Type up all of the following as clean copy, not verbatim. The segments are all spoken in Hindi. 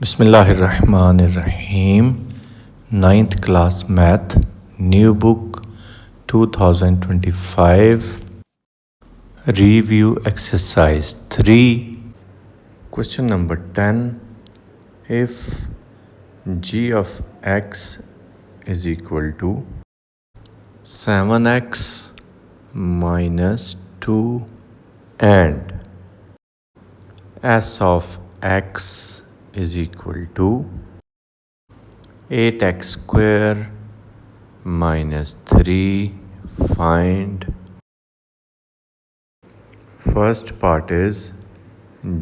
Bismillahirrahmanirrahim. Ninth class math, new book 2025. Review exercise 3. Question number 10. If g of x is equal to 7x minus 2 and s of x is equal to 8x square minus 3, find. First part is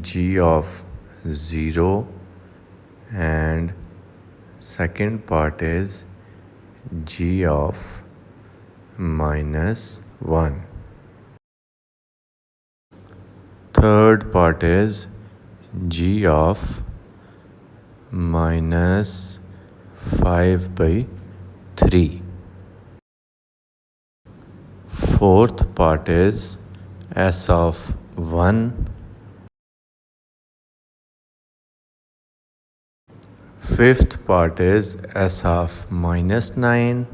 g of 0 and second part is g of minus 1. Third part is g of minus 5 by 3. Fourth part is s of 1. Fifth part is s of minus 9.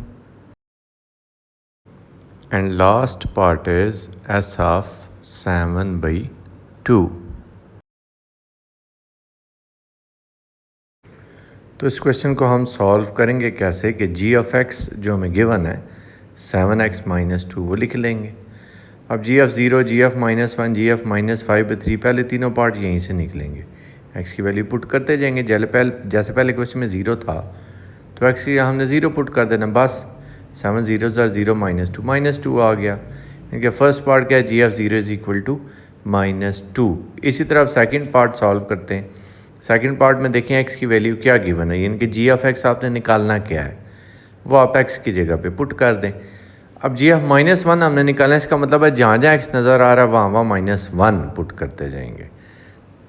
And last part is s of 7 by 2. तो इस क्वेश्चन को हम सॉल्व करेंगे कैसे कि जी ऑफ एक्स जो हमें गिवन है 7x माइनस 2 वो लिख लेंगे. अब g of 0, g of minus 1, g of minus 5 by 3 पहले तीनों पार्ट यहीं से निकलेंगे. एक्स की वैल्यू पुट करते जाएंगे. जैसे पहले क्वेश्चन में 0 था तो एक्स की हमने 0 पुट कर देना बस. 7 0 0 माइनस 2 आ गया. इनके फर्स्ट पार्ट क्या है, g of 0 is equal to minus 2. इसी तरह आप सेकेंड पार्ट सॉल्व करते हैं. सेकंड पार्ट में देखें एक्स की वैल्यू क्या गिवन है, यानी कि जी ऑफ एक्स आपने निकालना क्या है वो आप एक्स की जगह पे पुट कर दें. अब जी ऑफ माइनस 1 हमने निकालना है, इसका मतलब है जहाँ जहाँ एक्स नज़र आ रहा है वहाँ माइनस 1 पुट करते जाएंगे.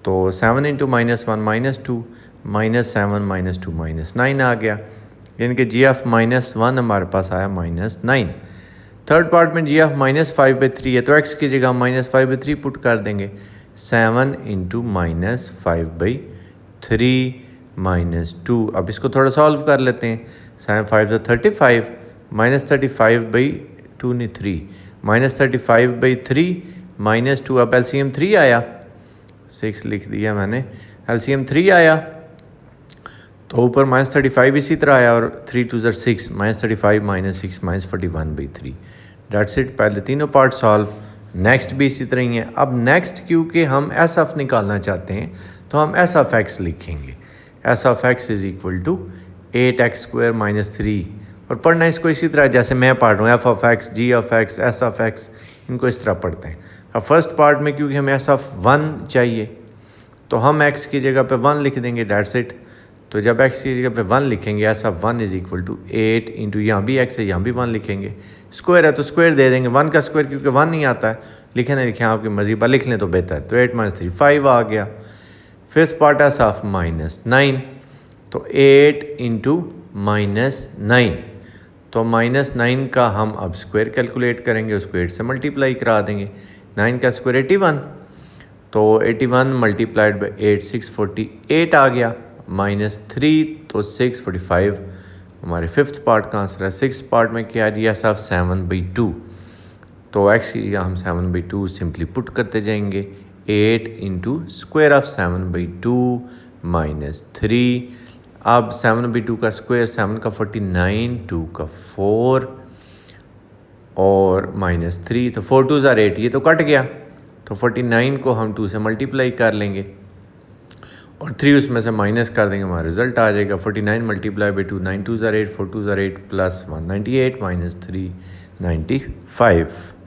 तो 7 into minus 1 minus 2, minus 7 minus 2 minus 9 आ गया, यानी कि जी ऑफ माइनस 1 हमारे पास आया माइनस 9. थर्ड पार्ट में जी ऑफ माइनस 5 बाई 3 है तो एक्स की जगह माइनस 5 बाई 3 पुट कर देंगे. 7 इंटू माइनस 5 बाई 3 माइनस 2. अब इसको थोड़ा सॉल्व कर लेते हैं. 7 5 35 माइनस 35 बाई 2 नहीं 3 माइनस 35 बाई 3 माइनस 2. अब एलसीएम 3 आया, 6 लिख दिया मैंने. एलसीएम 3 आया तो ऊपर माइनस 35 इसी तरह आया और 3 2 6 minus 35 minus 6 minus 41 by 3. That's it. पहले तीनों पार्ट सॉल्व. नेक्स्ट भी इसी तरह ही है. अब नेक्स्ट क्योंकि हम एस ऑफ निकालना चाहते हैं तो हम एस ऑफ एक्स लिखेंगे. S of X is equal to 8x square minus 3. और पढ़ना इसको इसी तरह जैसे मैं पढ़ रहा हूँ, F of X, G of X, S of X, इनको इस तरह पढ़ते हैं. अब फर्स्ट पार्ट में क्योंकि हमें एस ऑफ 1 चाहिए तो हम एक्स की जगह पे 1 लिख देंगे. That's it. तो जब एक्स की जगह पे 1 लिखेंगे S of 1 is equal to 8 into यहाँ भी एक्स है यहाँ भी 1 लिखेंगे. स्क्वायर है तो स्क्वायर दे देंगे. 1 का स्क्वायर क्योंकि 1 नहीं आता है, लिखे ना लिखें आपकी मर्जी पर लिख लें तो बेहतर है. तो 8 माइनस 3 5 आ गया. Fifth part S of minus 9 तो 8 इंटू माइनस 9. तो माइनस 9 का हम अब स्क्वायर कैलकुलेट करेंगे, उसको 8 से मल्टीप्लाई करा देंगे. 9 का स्क्वायर 81 तो 81 मल्टीप्लाइड बाई 8 648 आ गया. माइनस 3 तो 645 हमारे फिफ्थ पार्ट का आंसर है. सिक्स पार्ट में क्या जी एस ऑफ 7 बाई 2. तो एक्स की हम 7 बाई 2 सिंपली पुट करते जाएंगे. 8 into square of 7 by 2 minus 3. अब 7 बाई 2 का स्क्वायर 7 का 49, 2 का 4 और माइनस 3 तो 4 2 8, ये तो कट गया. तो 49 को हम 2 से मल्टीप्लाई कर लेंगे और 3 उसमें से माइनस कर देंगे, हमारा रिजल्ट आ जाएगा 49 मल्टीप्लाई बाई 2 9 2 8 4 2 8 प्लस 1 98 माइनस 3 95.